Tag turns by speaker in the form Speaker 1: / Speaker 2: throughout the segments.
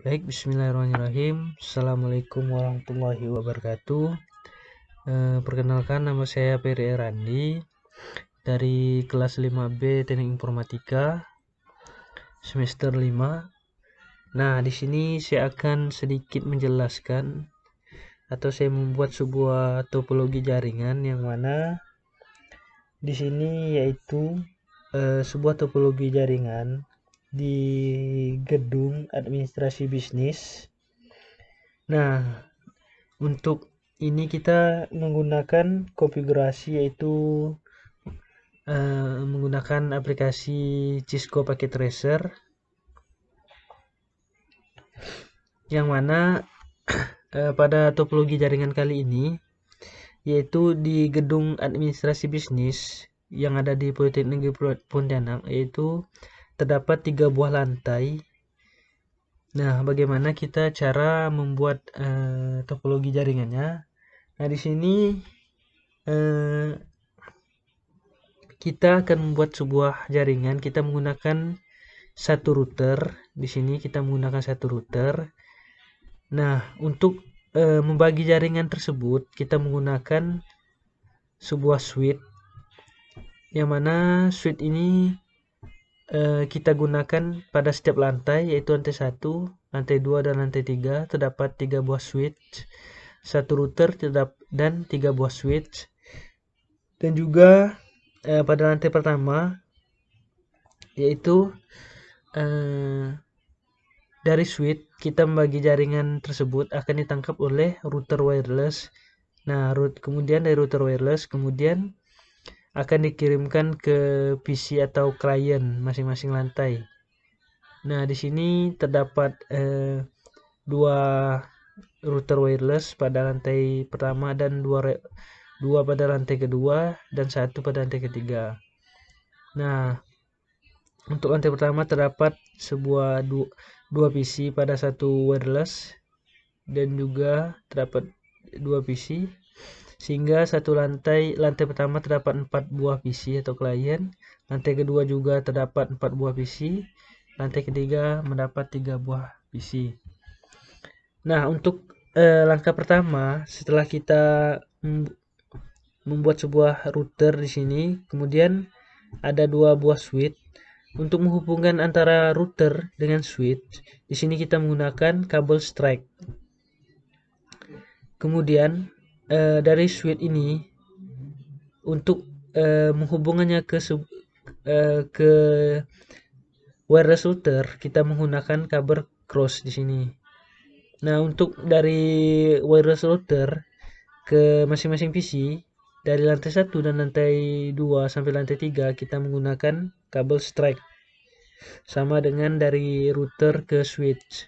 Speaker 1: Baik, bismillahirrahmanirrahim. Assalamualaikum warahmatullahi wabarakatuh. Perkenalkan, nama saya Peri Erandi dari kelas 5B Teknik Informatika semester 5. Nah, di sini saya akan sedikit menjelaskan atau saya membuat sebuah topologi jaringan yang mana di sini yaitu sebuah topologi jaringan di gedung administrasi bisnis. Nah, untuk ini kita menggunakan konfigurasi yaitu menggunakan aplikasi Cisco Packet Tracer, yang mana pada topologi jaringan kali ini yaitu di gedung administrasi bisnis yang ada di Politeknik Negeri Pontianak, yaitu terdapat 3 buah lantai. Nah, bagaimana kita cara membuat topologi jaringannya? Nah, di sini kita akan membuat sebuah jaringan. Kita menggunakan satu router. Di sini kita menggunakan satu router. Nah, untuk membagi jaringan tersebut kita menggunakan sebuah switch, yang mana switch ini kita gunakan pada setiap lantai, yaitu lantai 1, lantai 2, dan lantai 3. Terdapat 3 buah switch, satu router dan 3 buah switch. Dan juga pada lantai pertama, yaitu dari switch kita membagi jaringan tersebut akan ditangkap oleh router wireless. Nah, kemudian dari router wireless kemudian akan dikirimkan ke PC atau klien masing-masing lantai. Nah, di sini terdapat dua router wireless pada lantai pertama dan dua pada lantai kedua dan satu pada lantai ketiga. Nah, untuk lantai pertama terdapat sebuah dua PC pada satu wireless, dan juga terdapat 2 PC, sehingga satu lantai pertama terdapat 4 buah PC atau klien, lantai kedua juga terdapat 4 buah PC, lantai ketiga mendapat 3 buah PC. Nah, untuk langkah pertama setelah kita membuat sebuah router di sini, kemudian ada 2 buah switch. Untuk menghubungkan antara router dengan switch, di sini kita menggunakan kabel strike. Kemudian dari switch ini untuk menghubungannya ke wireless router kita menggunakan kabel cross di sini. Nah, untuk dari wireless router ke masing-masing PC dari lantai 1 dan lantai 2 sampai lantai 3 kita menggunakan kabel strike, sama dengan dari router ke switch.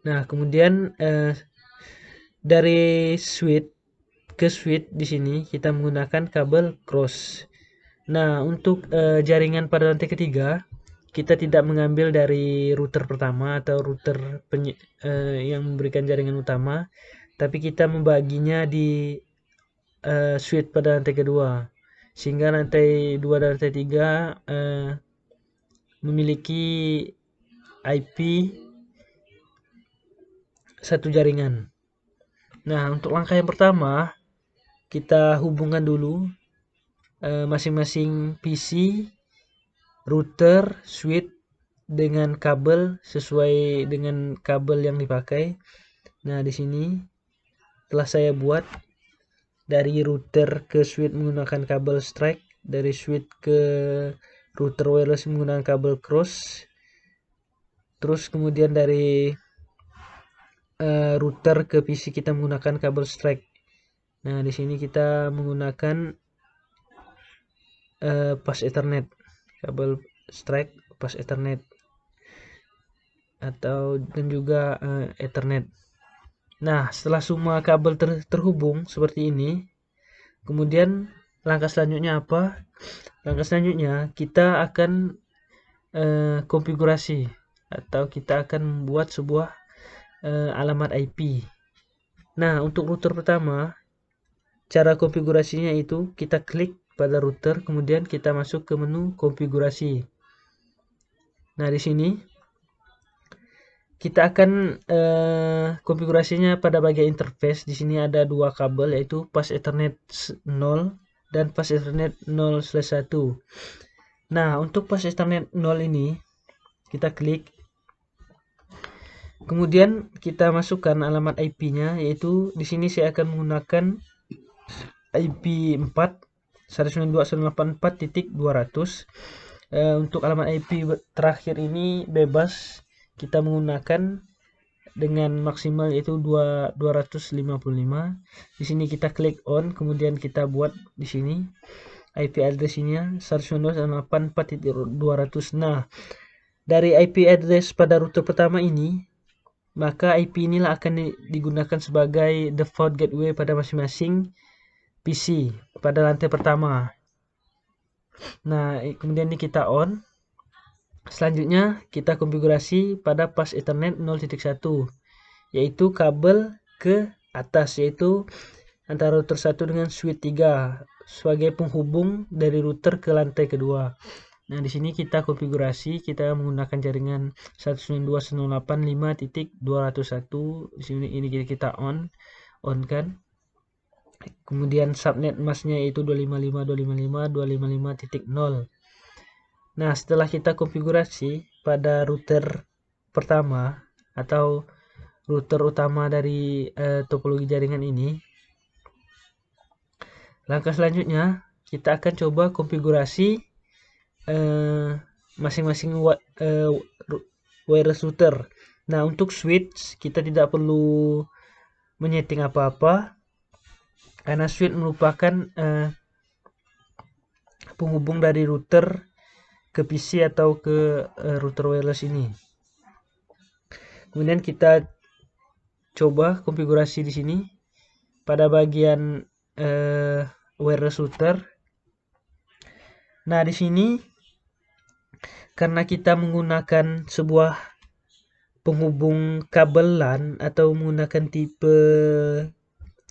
Speaker 1: Nah, kemudian dari switch ke switch di sini kita menggunakan kabel cross. Nah, untuk jaringan pada lantai ketiga kita tidak mengambil dari router pertama atau router yang memberikan jaringan utama, tapi kita membaginya di switch pada lantai kedua, sehingga lantai 2 dan lantai 3 memiliki IP satu jaringan. Nah, untuk langkah yang pertama kita hubungkan dulu masing-masing PC, router, switch dengan kabel sesuai dengan kabel yang dipakai. Nah, di sini telah saya buat dari router ke switch menggunakan kabel strike, dari switch ke router wireless menggunakan kabel cross, terus kemudian dari router ke PC kita menggunakan kabel strike. Nah, di sini kita menggunakan pas Ethernet, kabel strike pas Ethernet dan juga Ethernet. Nah, setelah semua kabel terhubung seperti ini, kemudian langkah selanjutnya apa? Langkah selanjutnya kita akan konfigurasi atau kita akan membuat sebuah alamat IP. Nah, untuk router pertama, cara konfigurasinya itu kita klik pada router, kemudian kita masuk ke menu konfigurasi. Nah, di sini kita akan konfigurasinya pada bagian interface. Di sini ada dua kabel, yaitu pas Ethernet 0 dan pas Ethernet 0/1. Nah, untuk pas Ethernet 0 ini kita klik. Kemudian kita masukkan alamat IP-nya, yaitu di sini saya akan menggunakan IP 4 192.168.200. Untuk alamat IP terakhir ini bebas, kita menggunakan dengan maksimal yaitu 255. Di sini kita klik on, kemudian kita buat di sini IP address-nya 192.168.200. Nah, dari IP address pada router pertama ini, maka IP inilah akan digunakan sebagai default gateway pada masing-masing PC pada lantai pertama. Nah, kemudian ini kita on. Selanjutnya kita konfigurasi pada pas Ethernet 0.1, yaitu kabel ke atas, yaitu antara router 1 dengan switch 3 sebagai penghubung dari router ke lantai kedua. Nah, di sini kita konfigurasi, kita menggunakan jaringan 192.168.5.201. Di sini ini kita on kan. Kemudian subnet masknya yaitu 255.255.255.0. Nah, setelah kita konfigurasi pada router pertama atau router utama dari topologi jaringan ini, langkah selanjutnya kita akan coba konfigurasi masing-masing wireless router. Nah, untuk switch kita tidak perlu menyeting apa-apa, karena switch merupakan penghubung dari router ke PC atau ke router wireless ini. Kemudian kita coba konfigurasi di sini pada bagian wireless router. Nah, di sini karena kita menggunakan sebuah penghubung kabel LAN atau menggunakan tipe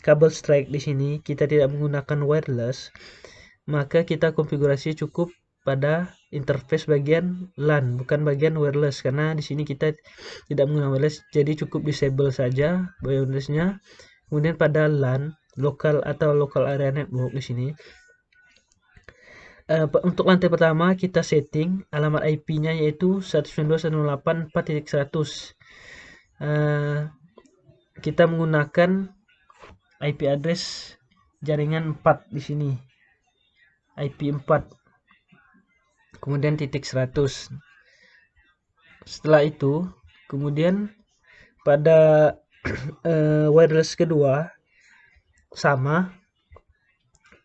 Speaker 1: kabel strike, di sini kita tidak menggunakan wireless, maka kita konfigurasi cukup pada interface bagian LAN, bukan bagian wireless, karena di sini kita tidak menggunakan wireless, jadi cukup disable saja wirelessnya. Kemudian pada LAN lokal atau local area network di sini, untuk lantai pertama kita setting alamat IP-nya yaitu 192.168.4.100. Kita menggunakan IP address jaringan 4 di sini, IP 4, kemudian titik 100. Setelah itu, kemudian pada wireless kedua sama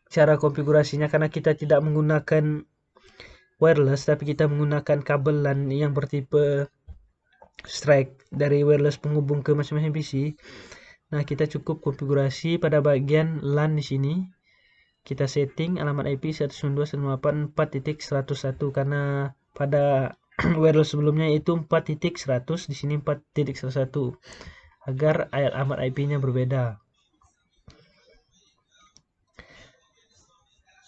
Speaker 1: cara konfigurasinya, karena kita tidak menggunakan wireless tapi kita menggunakan kabel LAN yang bertipe strike dari wireless penghubung ke masing-masing PC. Nah, kita cukup konfigurasi pada bagian LAN di sini. Kita setting alamat IP 192.168.101 karena pada wireless sebelumnya itu 4.100, di sini 4.1 agar alamat IP-nya berbeda.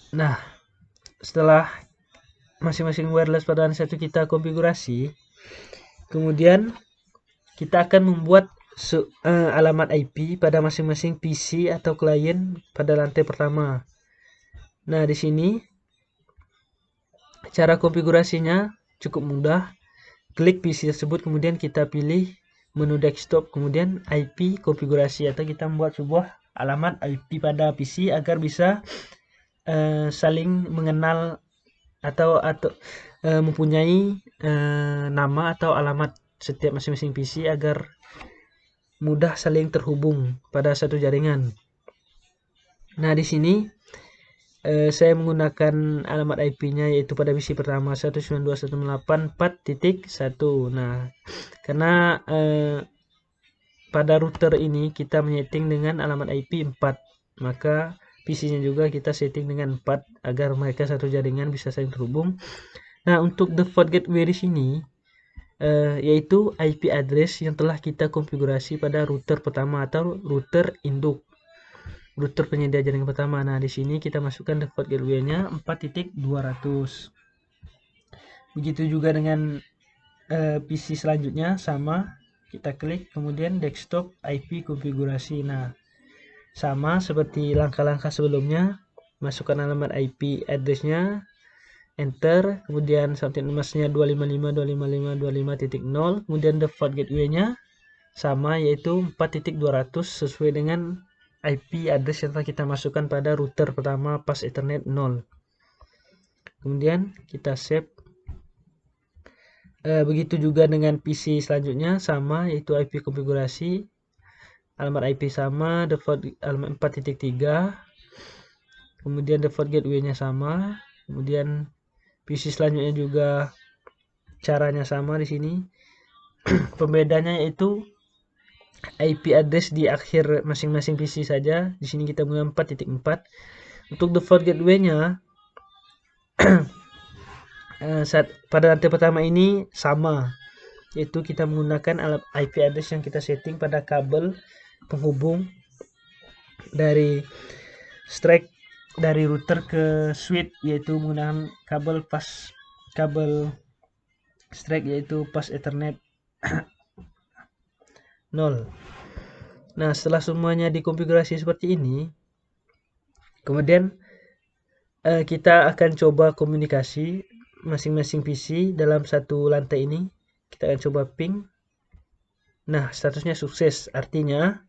Speaker 1: Nah, setelah masing-masing wireless pada LAN 1 kita konfigurasi, kemudian kita akan membuat alamat IP pada masing-masing PC atau klien pada lantai pertama. Nah, di sini cara konfigurasinya cukup mudah. Klik PC tersebut, kemudian kita pilih menu desktop, kemudian IP konfigurasi, atau kita membuat sebuah alamat IP pada PC agar bisa saling mengenal atau mempunyai nama atau alamat setiap masing-masing PC agar mudah saling terhubung pada satu jaringan. Nah, di sini saya menggunakan alamat IP-nya yaitu pada PC pertama 192.168.4.1. Nah, karena pada router ini kita menyeting dengan alamat IP 4, maka PC-nya juga kita setting dengan 4 agar mereka satu jaringan bisa saling terhubung. Nah, untuk default gateway di sini yaitu IP address yang telah kita konfigurasi pada router pertama atau router induk, router penyedia jaringan pertama. Nah, di sini kita masukkan default gateway-nya 4.200. Begitu juga dengan PC selanjutnya sama. kita klik, kemudian desktop IP konfigurasi. Nah, sama seperti langkah-langkah sebelumnya, masukkan alamat IP address-nya, enter, kemudian subnet masknya 255.255.255.0, kemudian default gateway-nya sama, yaitu 4.200 sesuai dengan IP address yang telah kita masukkan pada router pertama pas Ethernet 0. Kemudian kita save. Begitu juga dengan PC selanjutnya sama, yaitu IP konfigurasi, alamat IP sama, default alamat 4.3, kemudian default gateway-nya sama, kemudian PC selanjutnya juga caranya sama di sini. Pembedanya yaitu IP address di akhir masing-masing PC saja. Di sini kita menggunakan 4.4. Untuk default gateway-nya pada lantai pertama ini sama, yaitu kita menggunakan alat IP address yang kita setting pada kabel penghubung dari strike dari router ke switch, yaitu menggunakan kabel strike yaitu pas Ethernet 0. Nah, setelah semuanya dikonfigurasi seperti ini, kemudian kita akan coba komunikasi masing-masing PC dalam satu lantai ini. Kita akan coba ping. Nah, statusnya sukses, artinya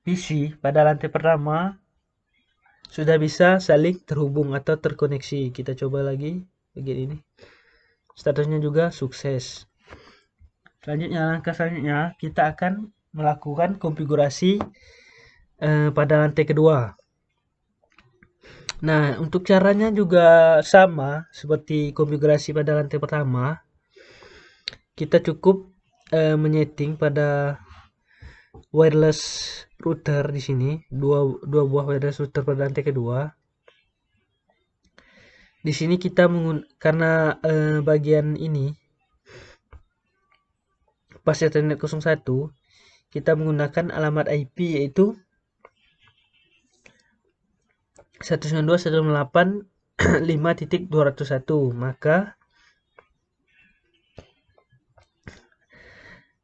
Speaker 1: PC pada lantai pertama sudah bisa saling terhubung atau terkoneksi. Kita coba lagi bagian ini. Statusnya juga sukses. Selanjutnya, langkah selanjutnya kita akan melakukan konfigurasi pada lantai kedua. Nah, untuk caranya juga sama seperti konfigurasi pada lantai pertama. Kita cukup menyeting pada wireless router di sini, dua buah wireless router pada lantai kedua. Di sini kita karena bagian ini pas Ethernet 01, kita menggunakan alamat IP yaitu 192.168.5.201. Maka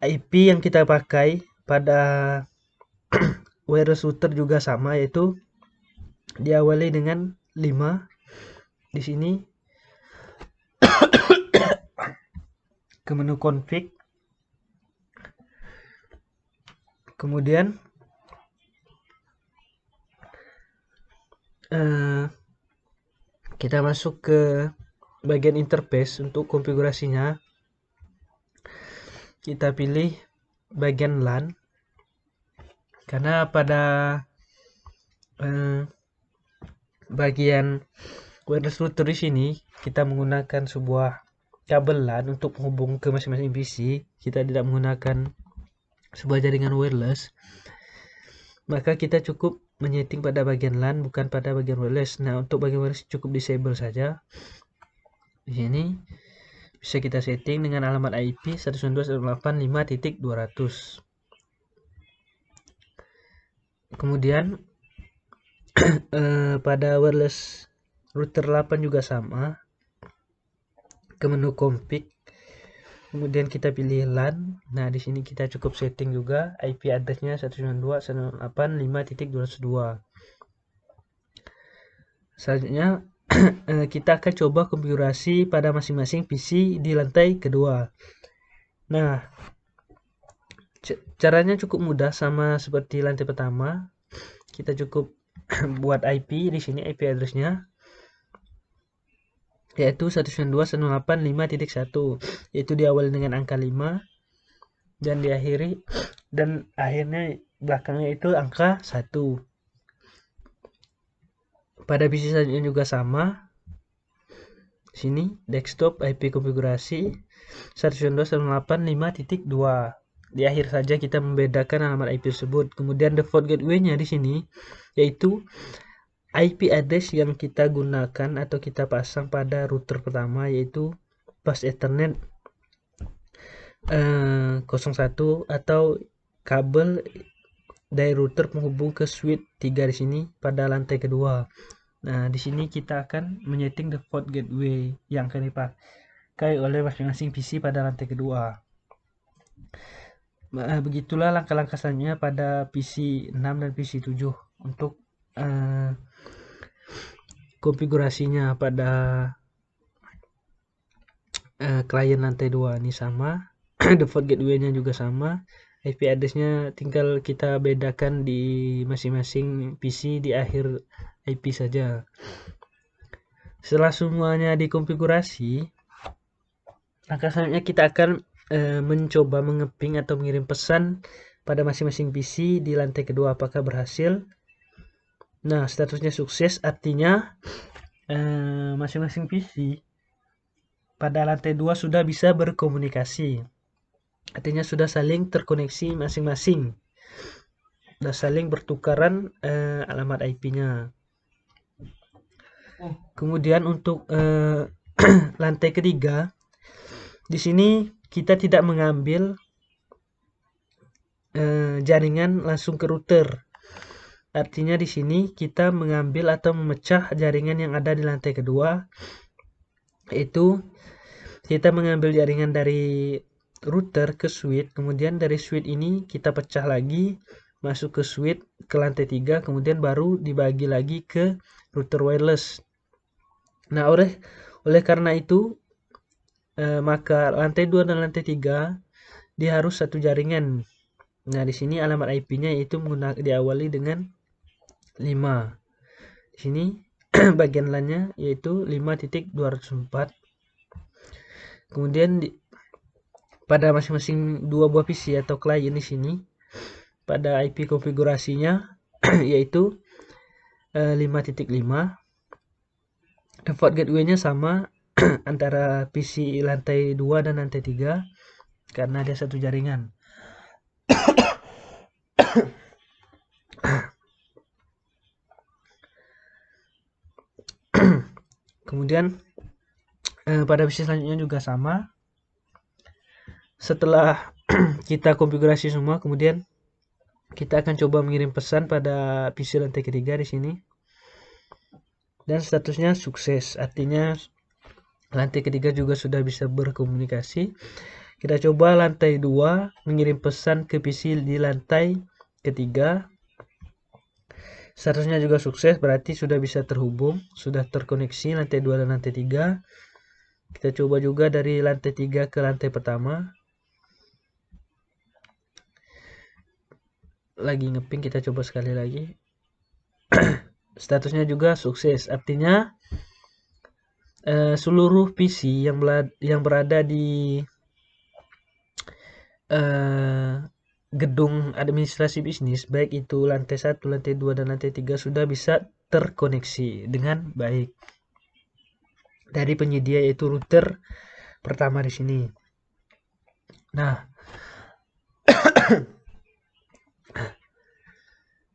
Speaker 1: IP yang kita pakai pada wireless router juga sama, yaitu diawali dengan 5 di sini. Ke menu config, kemudian kita masuk ke bagian interface. Untuk konfigurasinya kita pilih bagian LAN, karena pada bagian wireless router di sini kita menggunakan sebuah kabel LAN untuk menghubung ke masing-masing PC. Kita tidak menggunakan sebuah jaringan wireless, maka kita cukup menyeting pada bagian LAN, bukan pada bagian wireless. Nah, untuk bagian wireless cukup disable saja. Di sini bisa kita setting dengan alamat IP 192.168.5.200. Kemudian pada wireless router 8 juga sama. Ke menu config, kemudian kita pilih LAN. Nah, di sini kita cukup setting juga IP address-nya 192.168.5.202. Selanjutnya kita akan coba konfigurasi pada masing-masing PC di lantai kedua. Nah, caranya cukup mudah, sama seperti lantai pertama. Kita cukup buat IP di sini, IP address-nya yaitu 192.168.5.1, yaitu diawali dengan angka 5 dan diakhiri dan akhirnya belakangnya itu angka 1. Pada PC selanjutnya juga sama. Sini desktop IP konfigurasi 192.168.5.2. Di akhir saja kita membedakan alamat IP tersebut. Kemudian default gateway-nya di sini yaitu IP address yang kita gunakan atau kita pasang pada router pertama, yaitu pas Ethernet 01 atau kabel dari router penghubung ke switch 3 di sini pada lantai kedua. Nah, di sini kita akan menyeting default gateway yang akan dipakai. dipakai oleh masing-masing PC pada lantai kedua. Begitulah langkah-langkah selanjutnya pada PC 6 dan PC 7 untuk konfigurasinya pada klien lantai 2 ini sama. Default gateway-nya juga sama, IP address-nya tinggal kita bedakan di masing-masing PC di akhir IP saja. Setelah semuanya dikonfigurasi, langkah selanjutnya kita akan mencoba mengeping atau mengirim pesan pada masing-masing PC di lantai kedua. Apakah berhasil? Nah, statusnya sukses, artinya masing-masing PC pada lantai 2 sudah bisa berkomunikasi. Artinya sudah saling terkoneksi masing-masing. Sudah saling bertukaran alamat IP-nya. Kemudian untuk lantai ketiga, di sini kita tidak mengambil jaringan langsung ke router. Artinya di sini kita mengambil atau memecah jaringan yang ada di lantai kedua, yaitu kita mengambil jaringan dari router ke switch, kemudian dari switch ini kita pecah lagi masuk ke switch ke lantai 3, kemudian baru dibagi lagi ke router wireless. Nah, oleh karena itu maka lantai 2 dan lantai 3 dia harus satu jaringan. Nah, di sini alamat IP-nya itu diawali dengan 5. Di sini bagian LAN-nya yaitu 5.204. Kemudian pada masing-masing dua buah PC atau klien di sini pada IP konfigurasinya yaitu 5.5. Default gateway-nya sama antara PC lantai 2 dan lantai 3 karena dia satu jaringan. Kemudian pada PC selanjutnya juga sama. Setelah kita konfigurasi semua, kemudian kita akan coba mengirim pesan pada PC lantai ketiga di sini. Dan statusnya sukses, artinya lantai ketiga juga sudah bisa berkomunikasi. Kita coba lantai 2 mengirim pesan ke PC di lantai ketiga. Statusnya juga sukses, berarti sudah bisa terhubung, sudah terkoneksi lantai 2 dan lantai 3. Kita coba juga dari lantai 3 ke lantai pertama. Lagi ngeping, kita coba sekali lagi. Statusnya juga sukses, artinya seluruh PC yang berada di gedung administrasi bisnis, baik itu lantai 1, lantai 2, dan lantai 3 sudah bisa terkoneksi dengan baik dari penyedia, yaitu router pertama di sini. Nah,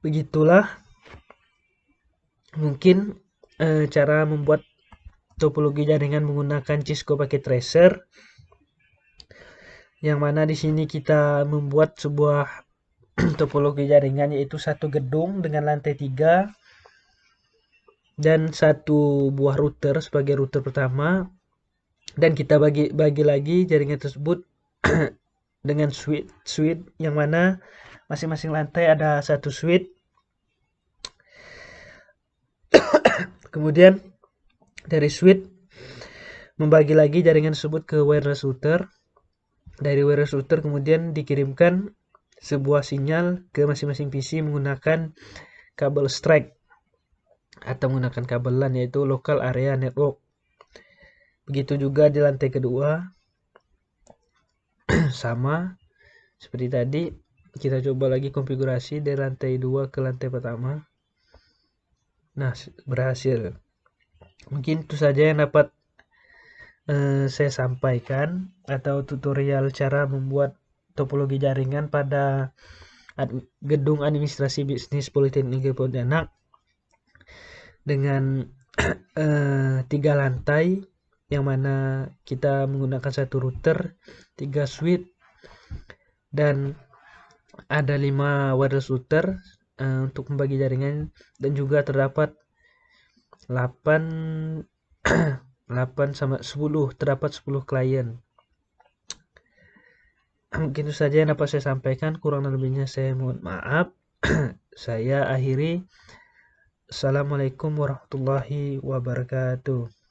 Speaker 1: begitulah mungkin cara membuat topologi jaringan menggunakan Cisco pakai tracer, yang mana di sini kita membuat sebuah topologi jaringan yaitu satu gedung dengan lantai 3 dan satu buah router sebagai router pertama, dan kita bagi lagi jaringan tersebut dengan suite yang mana masing-masing lantai ada satu suite. Kemudian dari suite membagi lagi jaringan tersebut ke wireless router. Dari wireless router kemudian dikirimkan sebuah sinyal ke masing-masing PC menggunakan kabel strike atau menggunakan kabel LAN, yaitu local area network. Begitu juga di lantai kedua sama seperti tadi. Kita coba lagi konfigurasi dari lantai 2 ke lantai pertama. Nah, berhasil. Mungkin itu saja yang dapat saya sampaikan, atau tutorial cara membuat topologi jaringan pada gedung administrasi bisnis Politeknik Negeri Pontianak dengan 3 lantai, yang mana kita menggunakan satu router, 3 switch, dan ada 5 wireless router untuk membagi jaringan, dan juga terdapat 8 8 sama 10, terdapat 10 klien. Mungkin itu saja yang dapat saya sampaikan, kurang lebihnya saya mohon maaf. Saya akhiri. Assalamualaikum warahmatullahi wabarakatuh.